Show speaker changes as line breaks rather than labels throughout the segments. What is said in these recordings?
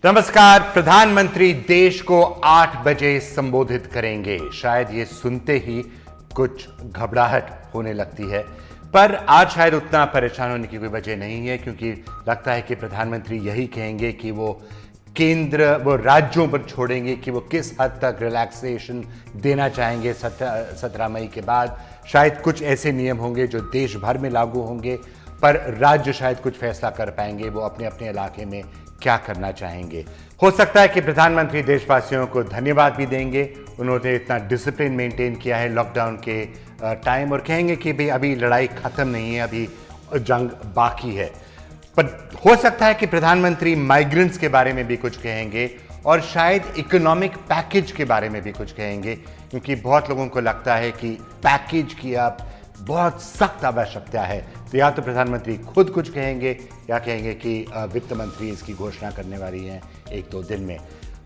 नमस्कार। प्रधानमंत्री देश को 8 बजे संबोधित करेंगे। शायद ये सुनते ही कुछ घबराहट होने लगती है, पर आज शायद उतना परेशान होने की कोई वजह नहीं है, क्योंकि लगता है कि प्रधानमंत्री यही कहेंगे कि वो राज्यों पर छोड़ेंगे कि वो किस हद तक रिलैक्सेशन देना चाहेंगे 17 मई के बाद। शायद कुछ ऐसे नियम होंगे जो देश भर में लागू होंगे, पर राज्य शायद कुछ फैसला कर पाएंगे वो अपने अपने इलाके में क्या करना चाहेंगे। हो सकता है कि प्रधानमंत्री देशवासियों को धन्यवाद भी देंगे, उन्होंने इतना डिसिप्लिन मेंटेन किया है लॉकडाउन के टाइम, और कहेंगे कि भाई अभी लड़ाई खत्म नहीं है, अभी जंग बाकी है। पर हो सकता है कि प्रधानमंत्री माइग्रेंट्स के बारे में भी कुछ कहेंगे और शायद इकोनॉमिक पैकेज के बारे में भी कुछ कहेंगे, क्योंकि बहुत लोगों को लगता है कि पैकेज की अब बहुत सख्त आवश्यकता है। तो या तो प्रधानमंत्री खुद कुछ कहेंगे या कहेंगे कि वित्त मंत्री इसकी घोषणा करने वाली हैं 1-2 दिन में।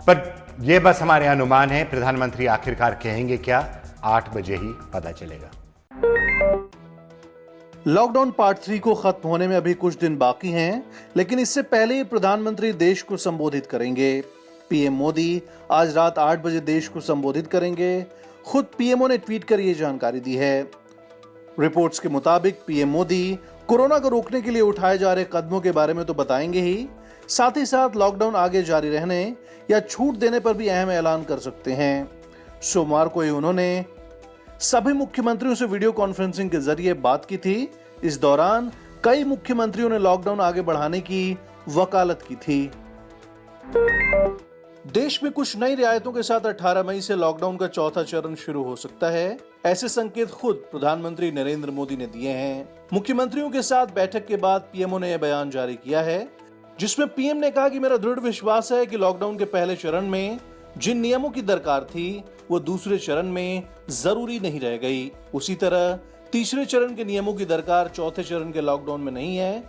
पर यह बस हमारे अनुमान है। प्रधानमंत्री आखिरकार कहेंगे क्या, 8 बजे ही पता चलेगा।
लॉकडाउन पार्ट 3 को खत्म होने में अभी कुछ दिन बाकी हैं, लेकिन इससे पहले ही प्रधानमंत्री देश को संबोधित करेंगे। पीएम मोदी आज रात 8 बजे देश को संबोधित करेंगे। खुद पीएमओ ने ट्वीट कर यह जानकारी दी है। रिपोर्ट्स के मुताबिक पीएम मोदी कोरोना को रोकने के लिए उठाए जा रहे कदमों के बारे में तो बताएंगे ही साथ लॉकडाउन आगे जारी रहने या छूट देने पर भी अहम ऐलान कर सकते हैं। सोमवार को ही उन्होंने सभी मुख्यमंत्रियों से वीडियो कॉन्फ्रेंसिंग के जरिए बात की थी। इस दौरान कई मुख्यमंत्रियों ने लॉकडाउन आगे बढ़ाने की वकालत की थी। देश में कुछ नई रियायतों के साथ 18 मई से लॉकडाउन का चौथा चरण शुरू हो सकता है। ऐसे संकेत खुद प्रधानमंत्री नरेंद्र मोदी ने दिए हैं। मुख्यमंत्रियों के साथ बैठक के बाद पीएमओ ने यह बयान जारी किया है, जिसमें पीएम ने कहा कि मेरा दृढ़ विश्वास है कि लॉकडाउन के पहले चरण में जिन नियमों की दरकार थी वो दूसरे चरण में जरूरी नहीं रह गई। उसी तरह तीसरे चरण के नियमों की दरकार चौथे चरण के लॉकडाउन में नहीं है।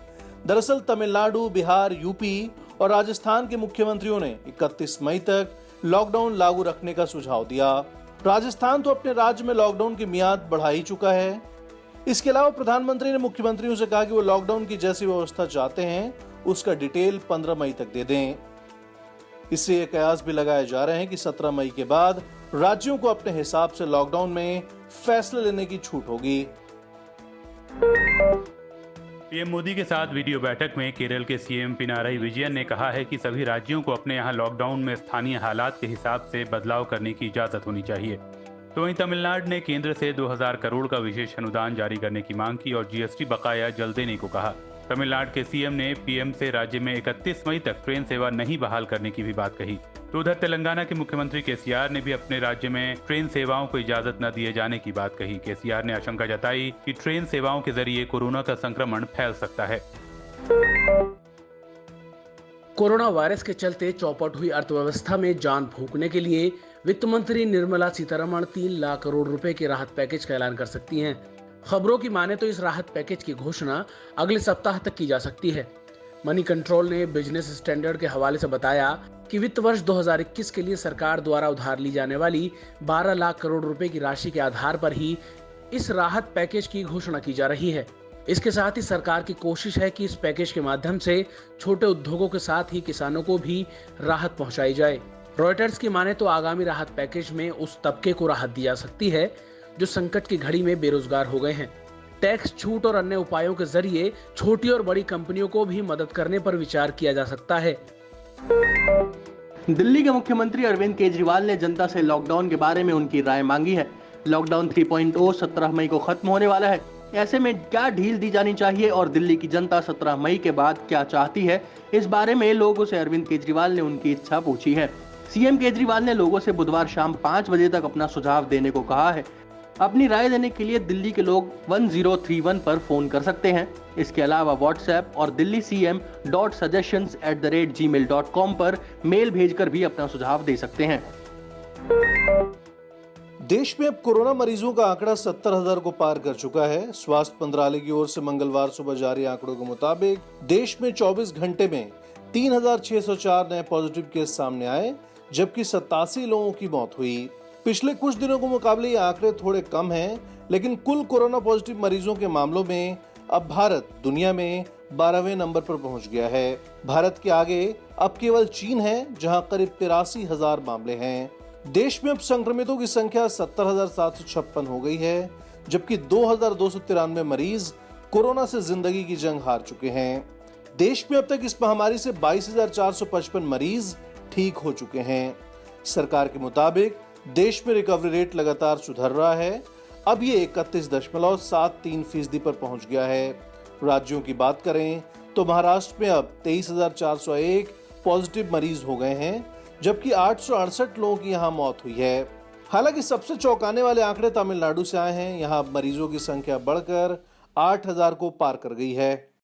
दरअसल तमिलनाडु, बिहार, यूपी और राजस्थान के मुख्यमंत्रियों ने 31 मई तक लॉकडाउन लागू रखने का सुझाव दिया। राजस्थान तो अपने राज्य में लॉकडाउन की मियाद बढ़ा ही चुका है। इसके अलावा प्रधानमंत्री ने मुख्यमंत्रियों से कहा कि वो लॉकडाउन की जैसी व्यवस्था चाहते हैं उसका डिटेल 15 मई तक दे दें। इससे ये कयास भी लगाए जा रहे हैं कि 17 मई के बाद राज्यों को अपने हिसाब से लॉकडाउन में फैसले लेने की छूट होगी।
पीएम मोदी के साथ वीडियो बैठक में केरल के सीएम पिनाराई विजयन ने कहा है कि सभी राज्यों को अपने यहां लॉकडाउन में स्थानीय हालात के हिसाब से बदलाव करने की इजाजत होनी चाहिए। तो वहीं तमिलनाडु ने केंद्र से 2000 करोड़ का विशेष अनुदान जारी करने की मांग की और जीएसटी बकाया जल्द देने को कहा। तमिलनाडु के सीएम ने पीएम से राज्य में 31 मई तक ट्रेन सेवा नहीं बहाल करने की भी बात कही। तो उधर तेलंगाना के मुख्यमंत्री केसीआर ने भी अपने राज्य में ट्रेन सेवाओं को इजाजत न दिए जाने की बात कही। केसीआर ने आशंका जताई कि ट्रेन सेवाओं के जरिए कोरोना का संक्रमण फैल सकता है।
कोरोना वायरस के चलते चौपट हुई अर्थव्यवस्था में जान फूंकने के लिए वित्त मंत्री निर्मला सीतारमण 3 लाख करोड़ रुपए के राहत पैकेज का ऐलान कर सकती हैं। खबरों की माने तो इस राहत पैकेज की घोषणा अगले सप्ताह तक की जा सकती है। मनी कंट्रोल ने बिजनेस स्टैंडर्ड के हवाले से बताया कि वित्त वर्ष 2021 के लिए सरकार द्वारा उधार ली जाने वाली 12 लाख करोड़ रुपए की राशि के आधार पर ही इस राहत पैकेज की घोषणा की जा रही है। इसके साथ ही सरकार की कोशिश है कि इस पैकेज के माध्यम से छोटे उद्योगों के साथ ही किसानों को भी राहत पहुंचाई जाए। रॉयटर्स की माने तो आगामी राहत पैकेज में उस तबके को राहत दी जा सकती है जो संकट की घड़ी में बेरोजगार हो गए हैं। टैक्स छूट और अन्य उपायों के जरिए छोटी और बड़ी कंपनियों को भी मदद करने पर विचार किया जा सकता है।
दिल्ली के मुख्यमंत्री अरविंद केजरीवाल ने जनता से लॉकडाउन के बारे में उनकी राय मांगी है। लॉकडाउन 3.0 17 मई को खत्म होने वाला है। ऐसे में क्या ढील दी जानी चाहिए और दिल्ली की जनता 17 मई के बाद क्या चाहती है, इस बारे में लोगों से अरविंद केजरीवाल ने उनकी इच्छा पूछी है। सीएम केजरीवाल ने लोगों से बुधवार शाम 5 बजे तक अपना सुझाव देने को कहा है। अपनी राय देने के लिए दिल्ली के लोग 1031 पर फोन कर सकते हैं। इसके अलावा व्हाट्सएप और delhi.cm.suggestions@gmail.com पर मेल भेजकर भी अपना सुझाव दे सकते हैं।
देश में अब कोरोना मरीजों का आंकड़ा 70,000 को पार कर चुका है। स्वास्थ्य मंत्रालय की ओर से मंगलवार सुबह जारी आंकड़ों के मुताबिक देश में 24 घंटे में 3,604 नए पॉजिटिव केस सामने आए, जबकि 87 लोगों की मौत हुई। पिछले कुछ दिनों के मुकाबले ये आंकड़े थोड़े कम हैं, लेकिन कुल कोरोना पॉजिटिव मरीजों के मामलों में अब भारत दुनिया में 12वें नंबर पर पहुंच गया है। भारत के आगे अब केवल चीन है, जहां करीब 83,000 मामले हैं। देश में अब संक्रमितों की संख्या 70,756 हो गई है, जबकि 2,293 मरीज कोरोना से जिंदगी की जंग हार चुके हैं। देश में अब तक इस महामारी से 22,455 मरीज ठीक हो चुके हैं। सरकार के मुताबिक देश में रिकवरी रेट लगातार सुधर रहा है। अब ये 31.73% पर पहुंच गया है। राज्यों की बात करें तो महाराष्ट्र में अब 23,401 पॉजिटिव मरीज हो गए हैं, जबकि 868 लोगों की यहां मौत हुई है। हालांकि सबसे चौंकाने वाले आंकड़े तमिलनाडु से आए हैं। यहां अब मरीजों की संख्या बढ़कर 8,000 को पार कर गई है।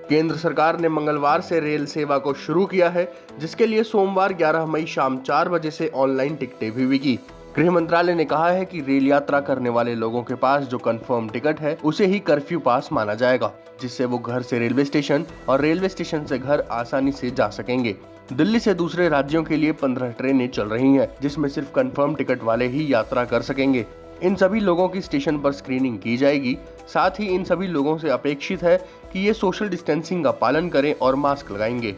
केंद्र सरकार ने मंगलवार से रेल सेवा को शुरू किया है, जिसके लिए सोमवार 11 मई शाम 4 बजे से ऑनलाइन टिकटें भी बिकी। गृह मंत्रालय ने कहा है कि रेल यात्रा करने वाले लोगों के पास जो कंफर्म टिकट है उसे ही कर्फ्यू पास माना जाएगा, जिससे वो घर से रेलवे स्टेशन और रेलवे स्टेशन से घर आसानी से जा सकेंगे। दिल्ली से दूसरे राज्यों के लिए 15 ट्रेनें चल रही हैं, जिसमें सिर्फ कंफर्म टिकट वाले ही यात्रा कर सकेंगे। इन सभी लोगों की स्टेशन पर स्क्रीनिंग की जाएगी। साथ ही इन सभी लोगों से अपेक्षित है कि ये सोशल डिस्टेंसिंग का पालन करें और मास्क लगाएंगे।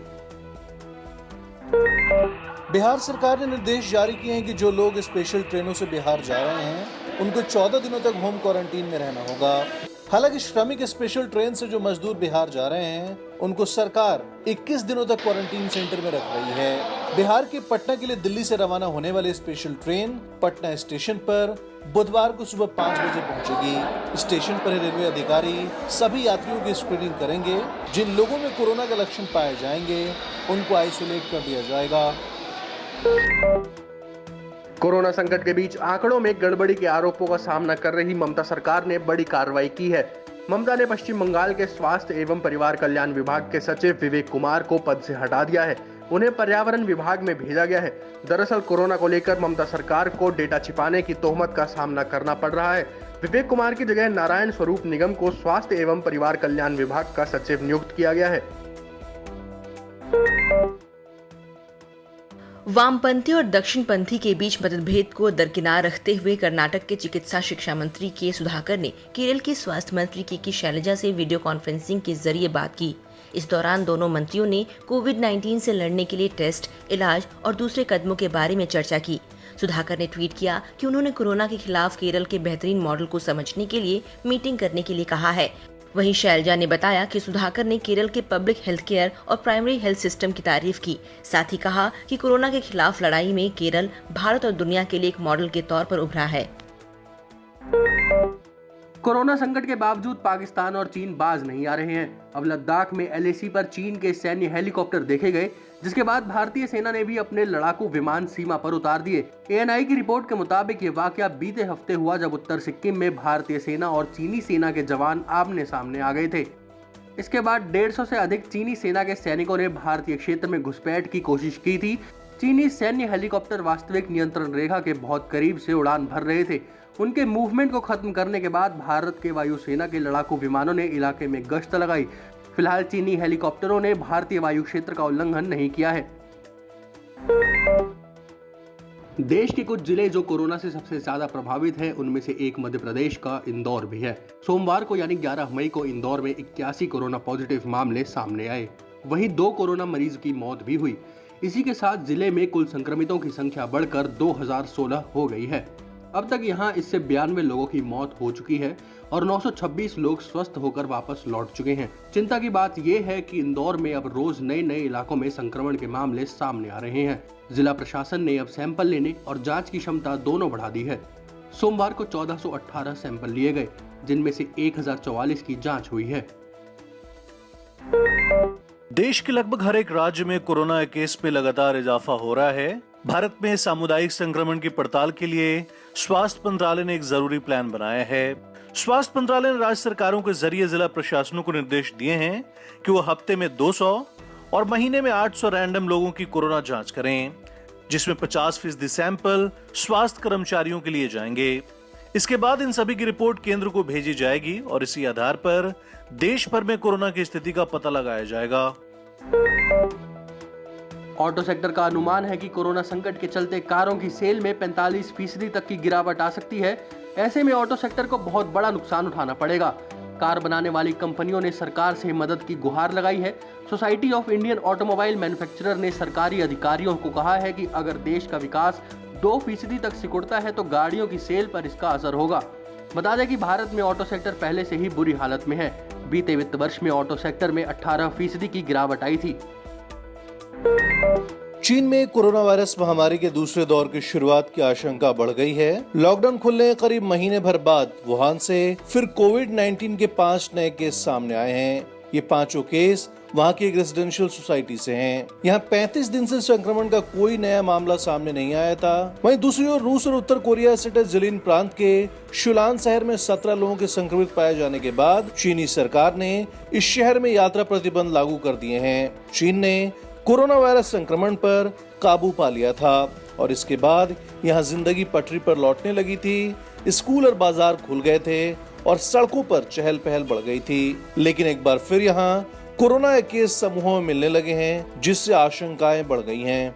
बिहार सरकार ने निर्देश जारी किए हैं कि जो लोग स्पेशल ट्रेनों से बिहार जा रहे हैं उनको 14 दिनों तक होम क्वारंटीन में रहना होगा। हालांकि श्रमिक स्पेशल ट्रेन से जो मजदूर बिहार जा रहे हैं उनको सरकार 21 दिनों तक क्वारंटीन सेंटर में रख रही है। बिहार के पटना के लिए दिल्ली से रवाना होने वाली स्पेशल ट्रेन पटना स्टेशन पर बुधवार को सुबह 5 बजे पहुंचेगी। स्टेशन पर रेलवे अधिकारी सभी यात्रियों की स्क्रीनिंग करेंगे। जिन लोगों में कोरोना के लक्षण पाए जाएंगे उनको आइसोलेट कर दिया जाएगा।
कोरोना संकट के बीच आंकड़ों में गड़बड़ी के आरोपों का सामना कर रही ममता सरकार ने बड़ी कार्रवाई की है। ममता ने पश्चिम बंगाल के स्वास्थ्य एवं परिवार कल्याण विभाग के सचिव विवेक कुमार को पद से हटा दिया है। उन्हें पर्यावरण विभाग में भेजा गया है। दरअसल कोरोना को लेकर ममता सरकार को डेटा छिपाने की तोहमत का सामना करना पड़ रहा है। विवेक कुमार की जगह नारायण स्वरूप निगम को स्वास्थ्य एवं परिवार कल्याण विभाग का सचिव नियुक्त किया गया है।
वामपंथी और दक्षिणपंथी के बीच मतभेद को दरकिनार रखते हुए कर्नाटक के चिकित्सा शिक्षा मंत्री के सुधाकर ने केरल के स्वास्थ्य मंत्री के शैलजा से वीडियो कॉन्फ्रेंसिंग के जरिए बात की। इस दौरान दोनों मंत्रियों ने कोविड-19 से लड़ने के लिए टेस्ट, इलाज और दूसरे कदमों के बारे में चर्चा की। सुधाकर ने ट्वीट किया कि उन्होंने कोरोना के खिलाफ केरल के बेहतरीन मॉडल को समझने के लिए मीटिंग करने के लिए कहा है। वहीं शैलजा ने बताया कि सुधाकर ने केरल के पब्लिक हेल्थ केयर और प्राइमरी हेल्थ सिस्टम की तारीफ की। साथ ही कहा कि कोरोना के खिलाफ लड़ाई में केरल भारत और दुनिया के लिए एक मॉडल के तौर पर उभरा है।
कोरोना संकट के बावजूद पाकिस्तान और चीन बाज नहीं आ रहे हैं। अब लद्दाख में LAC पर चीन के सैन्य हेलीकॉप्टर देखे गए, जिसके बाद भारतीय सेना ने भी अपने लड़ाकू विमान सीमा पर उतार दिए। ANI की रिपोर्ट के मुताबिक ये वाकया बीते हफ्ते हुआ, जब उत्तर सिक्किम में भारतीय सेना और चीनी सेना के जवान आमने सामने आ गए थे। इसके बाद 150 से अधिक चीनी सेना के सैनिकों ने भारतीय क्षेत्र में घुसपैठ की कोशिश की थी। चीनी सैन्य हेलीकॉप्टर वास्तविक नियंत्रण रेखा के बहुत करीब से उड़ान भर रहे थे। उनके मूवमेंट को खत्म करने के बाद भारत के वायुसेना के लड़ाकू विमानों ने इलाके में गश्त लगाई। फिलहाल चीनी हेलीकॉप्टरों ने भारतीय वायु क्षेत्र का उल्लंघन नहीं किया है। देश के कुछ जिले जो कोरोना से सबसे ज्यादा प्रभावित हैं, उनमें से एक मध्य प्रदेश का इंदौर भी है। सोमवार को यानी 11 मई को इंदौर में 81 कोरोना पॉजिटिव मामले सामने आए। वहीं 2 कोरोना मरीज की मौत भी हुई। इसी के साथ जिले में कुल संक्रमितों की संख्या बढ़कर 2016 हो गई है। अब तक यहां इससे 92 लोगों की मौत हो चुकी है और 926 लोग स्वस्थ होकर वापस लौट चुके हैं। चिंता की बात यह है कि इंदौर में अब रोज नए इलाकों में संक्रमण के मामले सामने आ रहे हैं। जिला प्रशासन ने अब सैंपल लेने और जांच की क्षमता दोनों बढ़ा दी है। सोमवार को 1418 सैंपल लिए गए, जिनमें से 1044 की जांच हुई है।
देश के लगभग हर एक राज्य में कोरोना केस में लगातार इजाफा हो रहा है। भारत में सामुदायिक संक्रमण की पड़ताल के लिए स्वास्थ्य मंत्रालय ने एक जरूरी प्लान बनाया है। स्वास्थ्य मंत्रालय ने राज्य सरकारों के जरिए जिला प्रशासनों को निर्देश दिए हैं कि वो हफ्ते में 200 और महीने में 800 रैंडम लोगों की कोरोना जांच करें, जिसमें 50% सैंपल स्वास्थ्य कर्मचारियों के लिए जाएंगे। इसके बाद इन सभी की रिपोर्ट केंद्र को भेजी जाएगी और इसी आधार पर देश भर में कोरोना की स्थिति का पता लगाया जाएगा।
ऑटो सेक्टर का अनुमान है कि कोरोना संकट के चलते कारों की सेल में 45% तक की गिरावट आ सकती है। ऐसे में ऑटो सेक्टर को बहुत बड़ा नुकसान उठाना पड़ेगा। कार बनाने वाली कंपनियों ने सरकार से मदद की गुहार लगाई है। Society of Indian automobile manufacturer ने सरकारी अधिकारियों को कहा है कि अगर देश का विकास 2% तक सिकुड़ता है तो गाड़ियों की सेल पर इसका असर होगा। बता दें कि भारत में ऑटो सेक्टर पहले से ही बुरी हालत में है। बीते वित्त वर्ष में ऑटो सेक्टर में 18% की गिरावट आई थी।
चीन में कोरोना वायरस महामारी के दूसरे दौर की शुरुआत की आशंका बढ़ गई है। लॉकडाउन खुलने के करीब महीने भर बाद वुहान से फिर कोविड-19 के 5 नए केस सामने आए हैं। ये पांचों केस वहां की एक रेजिडेंशियल सोसाइटी से हैं। यहाँ 35 दिन से संक्रमण का कोई नया मामला सामने नहीं आया था। वहीं दूसरी ओर रूस और उत्तर कोरिया स्थित जिलिन प्रांत के शुलान शहर में 17 लोगों के संक्रमित पाए जाने के बाद चीनी सरकार ने इस शहर में यात्रा प्रतिबंध लागू कर दिए हैं। चीन ने कोरोना वायरस संक्रमण पर काबू पा लिया था और इसके बाद यहाँ जिंदगी पटरी पर लौटने लगी थी। स्कूल और बाजार खुल गए थे और सड़कों पर चहल पहल बढ़ गई थी। लेकिन एक बार फिर यहाँ कोरोना के केस समूहों में मिलने लगे हैं, जिससे आशंकाएं बढ़ गई हैं।